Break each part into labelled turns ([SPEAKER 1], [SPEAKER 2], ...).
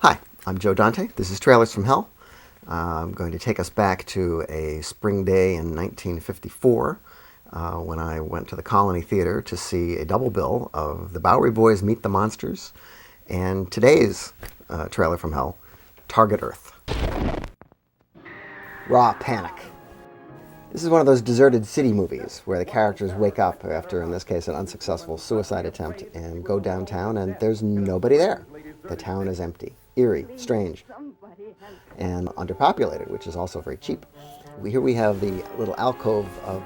[SPEAKER 1] Hi, I'm Joe Dante. This is Trailers from Hell. I'm going to take us back to a spring day in 1954 when I went to the Colony Theater to see a double bill of the Bowery Boys Meet the Monsters and today's Trailer from Hell, Target Earth. Raw panic. This is one of those deserted city movies where the characters wake up after, in this case, an unsuccessful suicide attempt and go downtown and there's nobody there. The town is empty, eerie, strange, and underpopulated, which is also very cheap. Here we have the little alcove of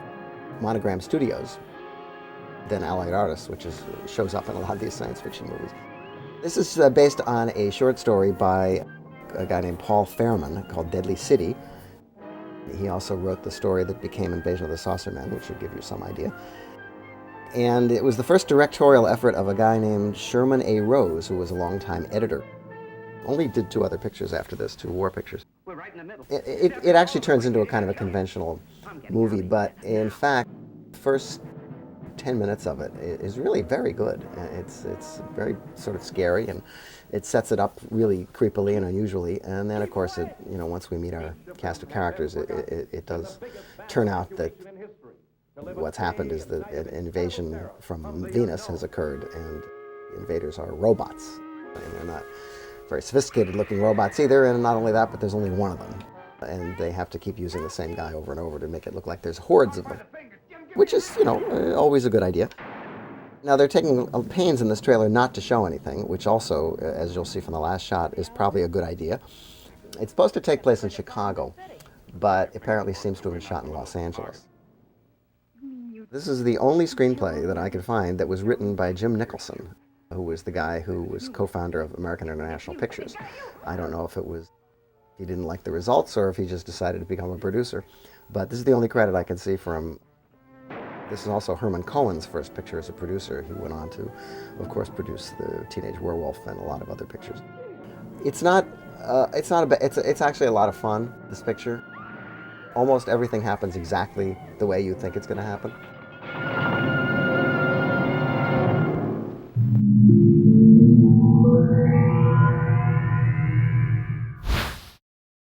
[SPEAKER 1] Monogram Studios, then Allied Artists, which shows up in a lot of these science fiction movies. This is based on a short story by a guy named Paul Fairman called Deadly City. He also wrote the story that became Invasion of the Saucermen, which should give you some idea. And it was the first directorial effort of a guy named Sherman A. Rose, who was a longtime editor. Only did 2 other pictures after this, 2 war pictures. It actually turns into a kind of a conventional movie, but in fact, the first 10 minutes of it is really very good. It's very sort of scary, and it sets it up really creepily and unusually. And then, of course, once we meet our cast of characters, it does turn out that what's happened is that an invasion from Venus has occurred, and the invaders are robots. And they're not very sophisticated-looking robots either, and not only that, but there's only one of them. And they have to keep using the same guy over and over to make it look like there's hordes of them, which is, always a good idea. Now, they're taking pains in this trailer not to show anything, which also, as you'll see from the last shot, is probably a good idea. It's supposed to take place in Chicago, but apparently seems to have been shot in Los Angeles. This is the only screenplay that I could find that was written by Jim Nicholson, who was the guy who was co-founder of American International Pictures. I don't know if he didn't like the results or if he just decided to become a producer, but this is the only credit I can see for him. This is also Herman Cohen's first picture as a producer. He went on to, of course, produce The Teenage Werewolf and a lot of other pictures. It's actually a lot of fun, this picture. Almost everything happens exactly the way you think it's going to happen.